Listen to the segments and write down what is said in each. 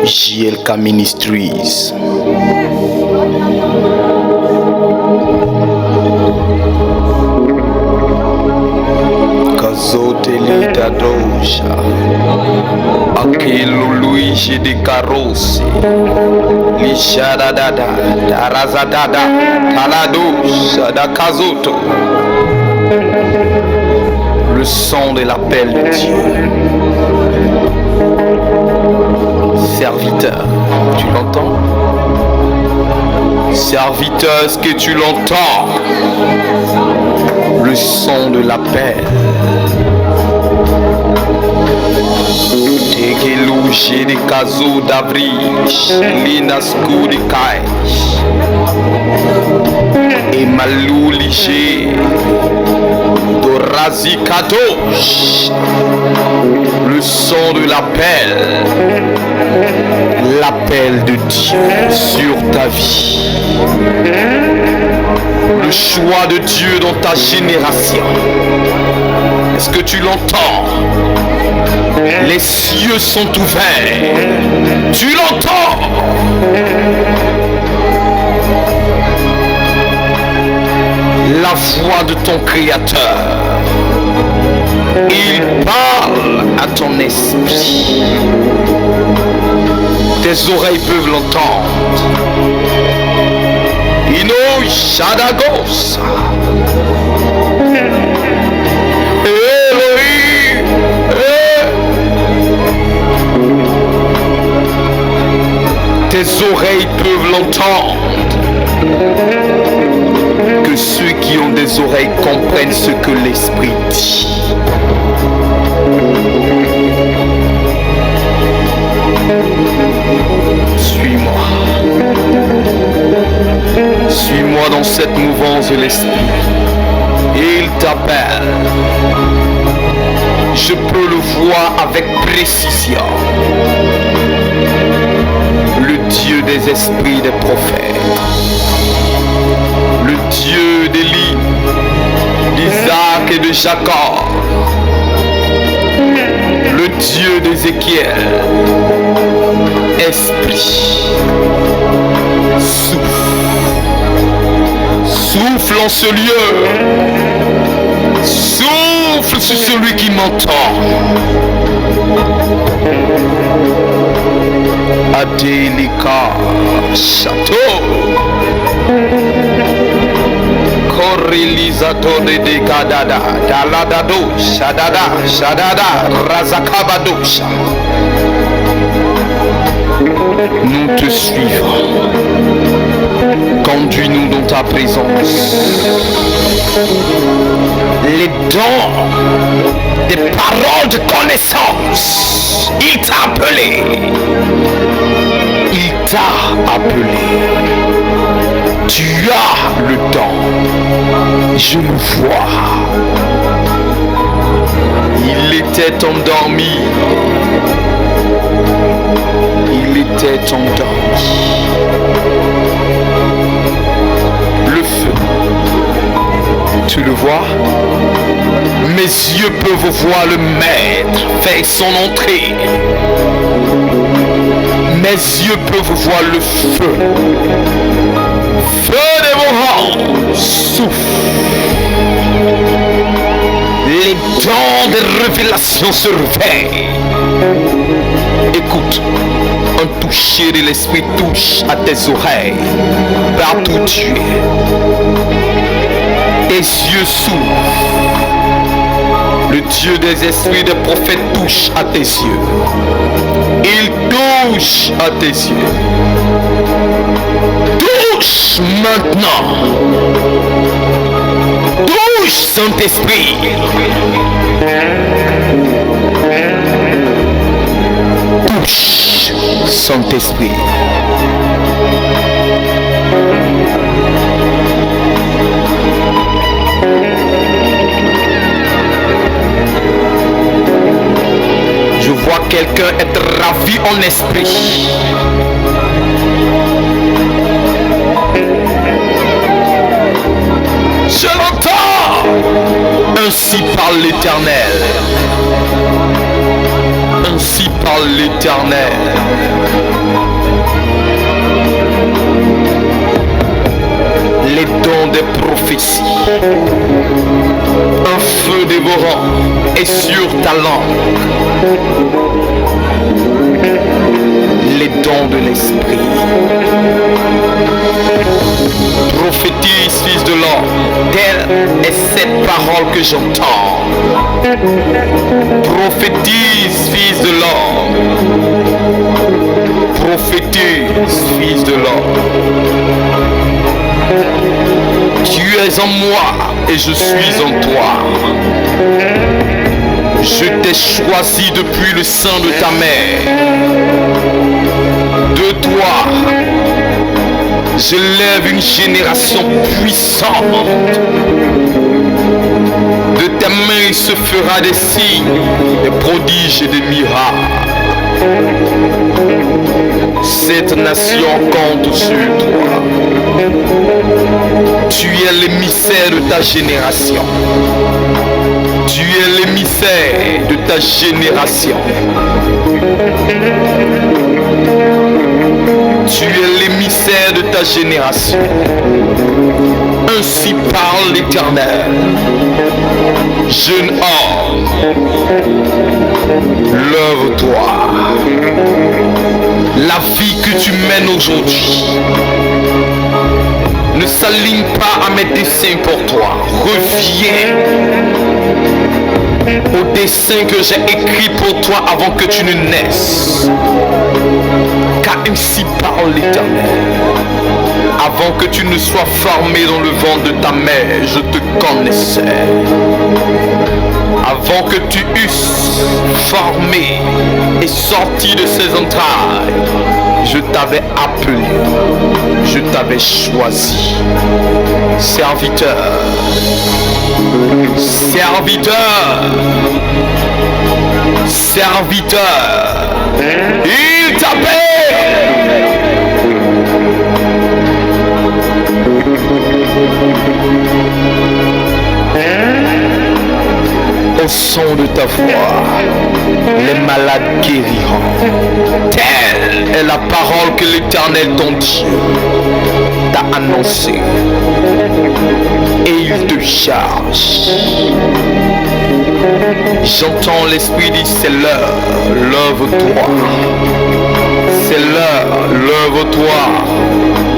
JLK Ministries. Kazoteli Dadosha Akilo Luigi de Carossi Lishadadada Darazadada Taladosha da Kazoto. Le son de l'appel de Dieu. Serviteur, tu l'entends? Serviteur, est-ce que tu l'entends? Le son de l'appel. Tegelouche de Kazo d'Avrich, Linaskou de Kaïch, et Malou Liché, Dorazi Kadosh. Le son de l'appel. L'appel de Dieu sur ta vie. Le choix de Dieu dans ta génération. Est-ce que tu l'entends? Les cieux sont ouverts. Tu l'entends? La voix de ton Créateur. Il parle à ton esprit. Tes oreilles peuvent l'entendre. Ino Shadagos. Elohim. Tes oreilles peuvent l'entendre. Que ceux qui ont des oreilles comprennent ce que l'Esprit dit. Suis-moi. Suis-moi dans cette mouvance de l'Esprit. Il t'appelle. Je peux le voir avec précision. Le Dieu des esprits des prophètes. Le Dieu d'Élie, d'Isaac et de Jacob. Le Dieu d'Ézéchiel. Esprit. Souffle. Souffle en ce lieu. Souffle sur celui qui m'entend. Adelika Château. Correlisato de Gadada, Daladado, Shadada, Shadada, Razakabadosha. Nous te suivons. Conduis-nous dans ta présence. Les dons des paroles de connaissance. Il t'a appelé. Il t'a appelé. Tu as le don. Je le vois. Il était endormi. Il était endormi. Le feu. Tu le vois? Mes yeux peuvent voir le maître faire son entrée. Mes yeux peuvent voir le feu. Feu dévorant, souffle. Les dents de révélation se réveillent. Écoute, un toucher de l'esprit touche à tes oreilles. Partout tu es. Tes yeux s'ouvrent. Le Dieu des esprits des prophètes touche à tes yeux. Il touche à tes yeux. Touche maintenant. Touche Saint-Esprit. Touche Saint-Esprit. Je vois quelqu'un être ravi en esprit. Je l'entends. Ainsi parle l'Éternel. Ainsi parle parle l'Éternel. Les dons des prophéties, un feu dévorant est sur ta langue. Les dons de l'esprit. Prophétise, fils de l'homme, telle est cette parole que j'entends. Prophétise, fils de l'homme. Prophétise, fils de l'homme. Tu es en moi et je suis en toi. Je t'ai choisi depuis le sein de ta mère. De toi, je lève une génération puissante. De tes mains il se fera des signes, des prodiges et des miracles. Cette nation compte sur toi. Tu es l'émissaire de ta génération. Tu es l'émissaire de ta génération. Tu es l'émissaire de ta génération. Ainsi parle l'Éternel. Jeune homme, lève-toi. La vie que tu mènes aujourd'hui ne s'aligne pas à mes desseins pour toi. Reviens au dessein que j'ai écrit pour toi avant que tu ne naisses. Car ainsi parle l'Éternel. Avant que tu ne sois formé dans le ventre de ta mère, je te connaissais. Avant que tu eusses formé et sorti de ses entrailles, je t'avais appelé, je t'avais choisi. Serviteur, serviteur, serviteur, il t'appelle. Au son de ta voix, les malades guériront. Telle est la parole que l'Éternel ton Dieu t'a annoncée. Et il te charge. J'entends l'Esprit dire c'est l'heure, lève-toi. C'est l'heure, lève-toi.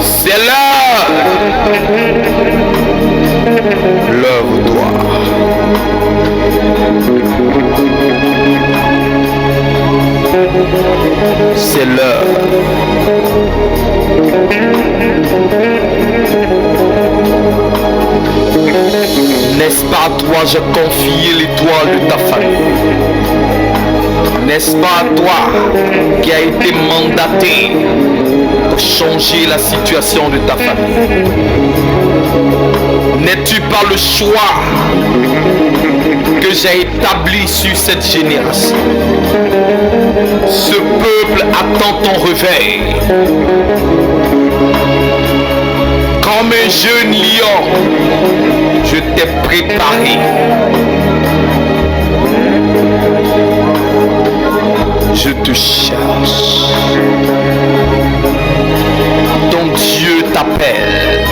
C'est l'heure. Lève-toi. C'est l'heure. N'est-ce pas à toi j'ai confié l'étoile de ta famille? N'est-ce pas à toi qui a été mandaté pour changer la situation de ta famille? N'es-tu pas le choix que j'ai établi sur cette génération? Ce peuple attend ton réveil. Comme un jeune lion, je t'ai préparé. Je te cherche. Ton Dieu t'appelle.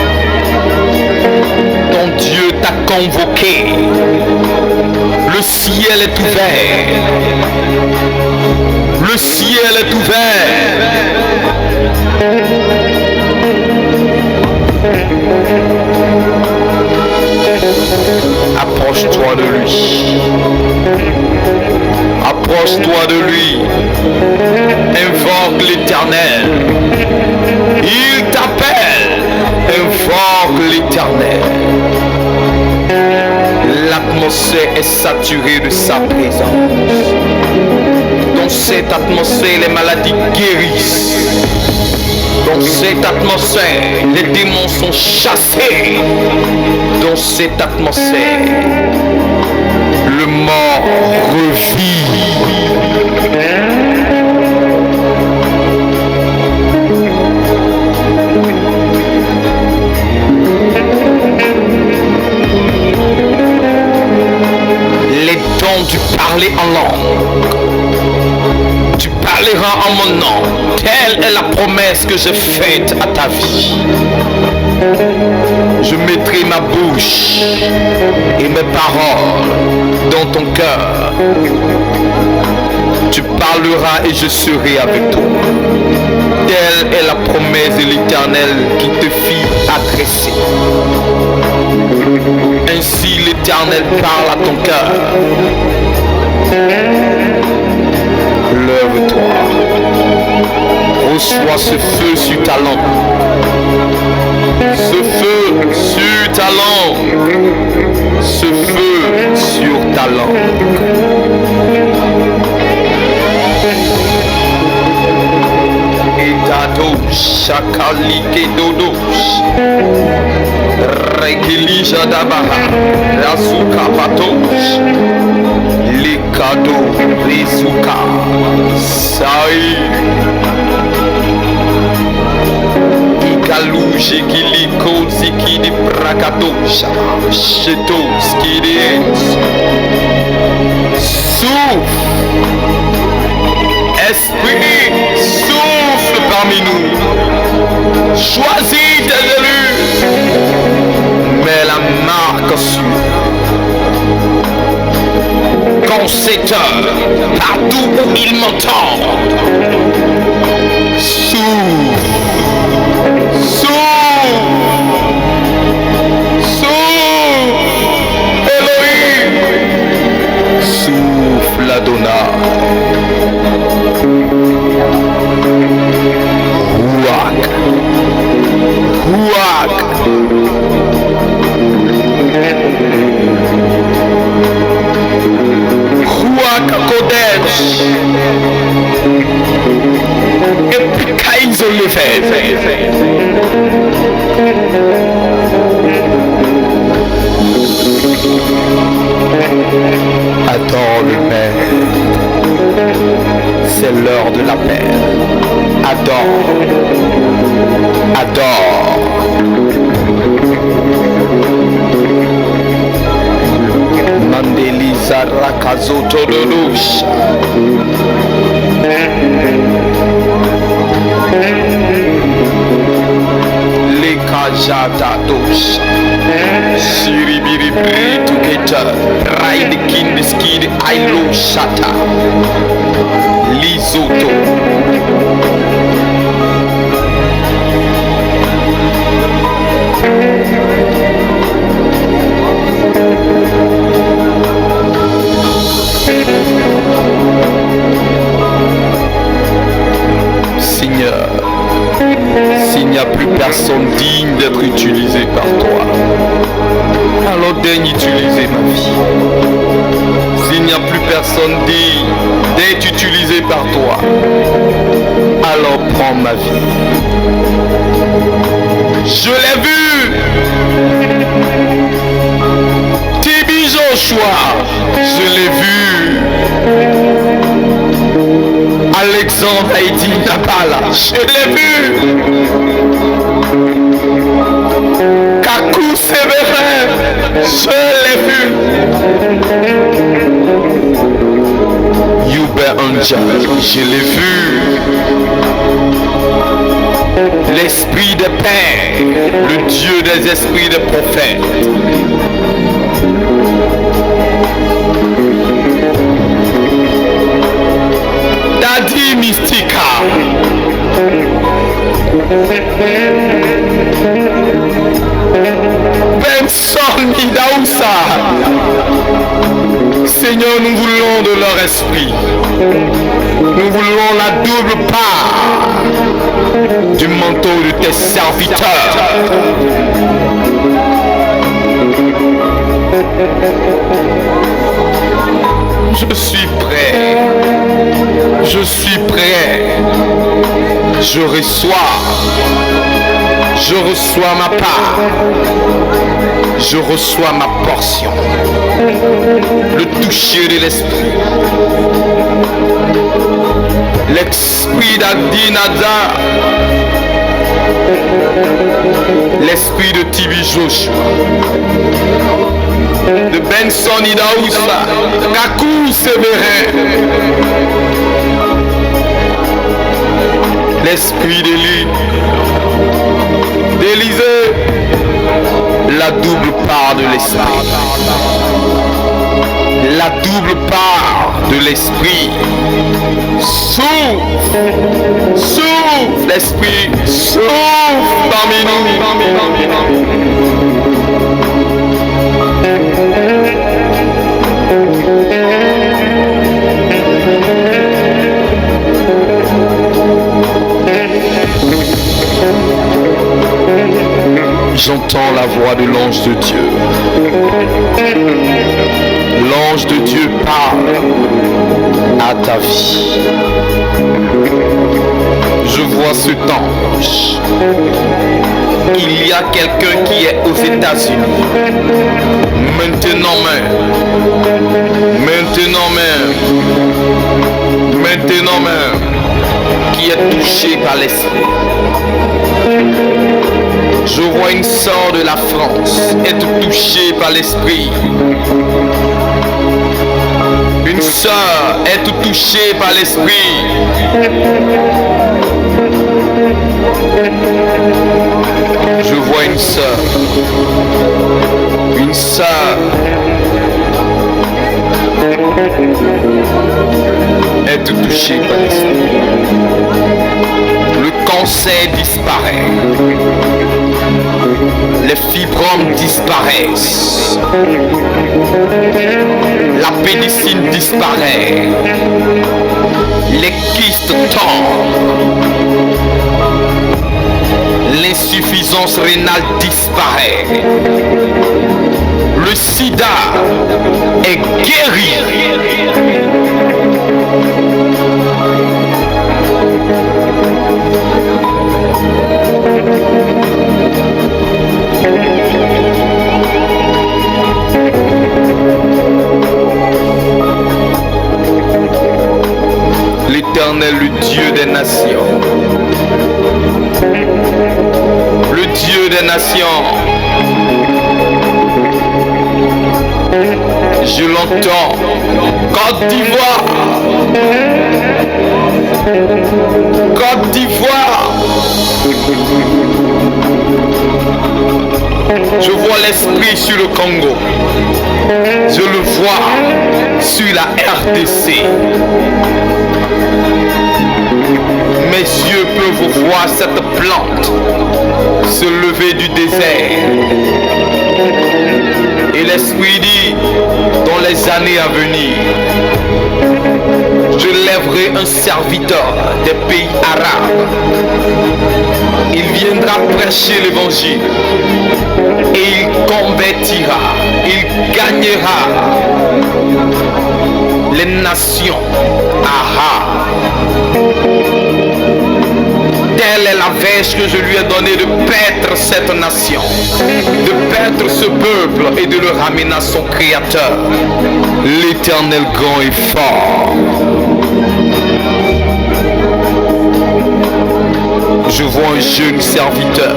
Ton Dieu t'a convoqué. Le ciel est ouvert. Le ciel est ouvert. Approche-toi de lui. Approche-toi de lui. Invoque l'Éternel. Il t'appelle. Invoque l'Éternel. L'atmosphère est saturée de sa présence. Dans cette atmosphère, les maladies guérissent. Dans cette atmosphère, les démons sont chassés. Dans cette atmosphère, le mort revit. Les dons du parler en langue, du parleras en mon nom. Telle est la promesse que j'ai faite à ta vie. Je mettrai ma bouche et mes paroles dans ton cœur. Tu parleras et je serai avec toi. Telle est la promesse de l'Éternel qui te fit adresser. Ainsi l'Éternel parle à ton cœur. Lève-toi. Reçois ce feu sur ta langue. Ce feu sur ta langue. Ce feu sur ta langue. Etados, chakalike dodos. Rekilija dabaha. Rasuka patos. Likado rizuka. Sai. Ikaluji kiliko zikidi prakadosha. Chetos kides. Souffle. Esprit, souffle parmi nous. Choisis tes élus. Mets la marque sur concepteur, partout où ils m'entendent. Souffle. Souffle. Souffle. Elohim. Souffle Adonai. Ruach. Ruach. Ruach Kodesh. Et puis Kaïs on le fait. Attends le Père. C'est l'heure de la paix. Adore. Adore. Mandeliza rakazoto dodos. Lekajata dos. Siribiribri together. Ride king skid ailo shata. Lisoto. Seigneur, s'il n'y a plus personne digne d'être utilisé par toi, alors daigne utiliser ma vie. S'il n'y a plus personne digne d'être utilisé par toi, alors prends ma vie. Je l'ai vu. Tibi Joshua, je l'ai vu. Alexandre Haïti Nabala, je l'ai vu. Kakou Sévérin, je l'ai vu. Youbé Anja, je l'ai vu. L'esprit des pères, le Dieu des esprits des prophètes. Dadi Mystica. Benson Idaoussa. Seigneur, nous voulons de leur esprit. Nous voulons la double part du manteau de tes serviteurs. Je suis prêt. Je suis prêt. Je reçois. Je reçois ma part. Je reçois ma portion. Le toucher de l'esprit. L'esprit d'Adinada. L'esprit de Tibi Joshua. De Benson Idaoussa. Kakou Sévérin. l'esprit d'Élie, d'Élisée, la double part de l'esprit, la double part de l'esprit. Souffle, souffle, l'esprit, souffle parmi nous. J'entends la voix de l'ange de Dieu. L'ange de Dieu parle à ta vie. Je vois cet ange. Il y a quelqu'un qui est aux États-Unis. Maintenant même. Qui est touché par l'esprit. Je vois une sœur de la France être touchée par l'esprit. Une sœur être touchée par l'esprit. Je vois une sœur être touchée par l'esprit. Le cancer disparaît. Les fibromes disparaissent. La pénicilline disparaît. Les kystes tombent. L'insuffisance rénale disparaît. Le sida est guéri. L'Éternel, le Dieu des nations, le Dieu des nations, je l'entends. Côte d'Ivoire, Côte d'Ivoire, je vois l'esprit sur le Congo, je le vois sur la RDC. Mes yeux peuvent voir cette plante se lever du désert. Et l'esprit dit, dans les années à venir, je lèverai un serviteur des pays arabes. Il viendra prêcher l'évangile et il convertira, il gagnera les nations. Telle est la verge que je lui ai donnée de paître cette nation, de paître ce peuple et de le ramener à son Créateur, l'Éternel grand et fort. Je vois un jeune serviteur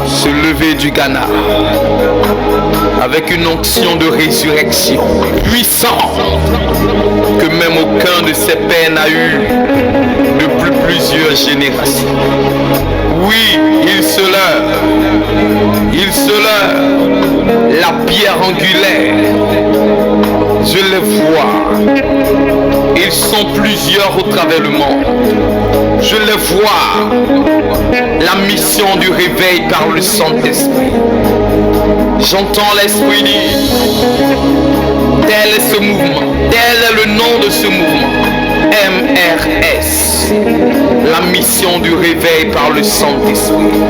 se lever du Ghana avec une onction de résurrection puissante que même aucun de ses pères n'a eu depuis plusieurs générations. Oui, il se lève, la pierre angulaire, je les vois, ils sont plusieurs au travers le monde, je les vois, la mission du réveil par le Saint-Esprit. J'entends l'Esprit dire, tel est ce mouvement, tel est le nom de ce mouvement, MRS, la mission du réveil par le Saint-Esprit.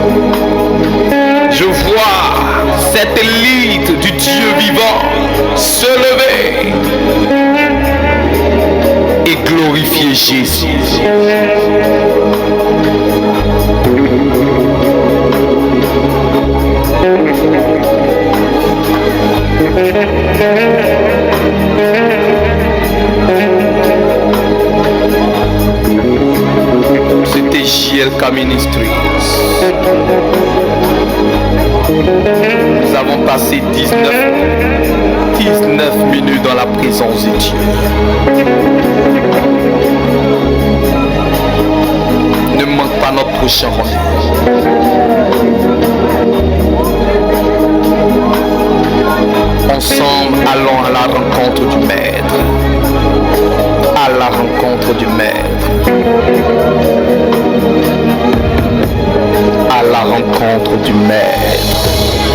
Je vois cette élite du Dieu vivant se lever et glorifier Jésus. C'était JLK Ministries. Nous avons passé 19 minutes dans la présence de Dieu. Ne manque pas notre prochain rendez-vous. Ensemble, allons à la rencontre du Maître. À la rencontre du Maître. À la rencontre du Maître.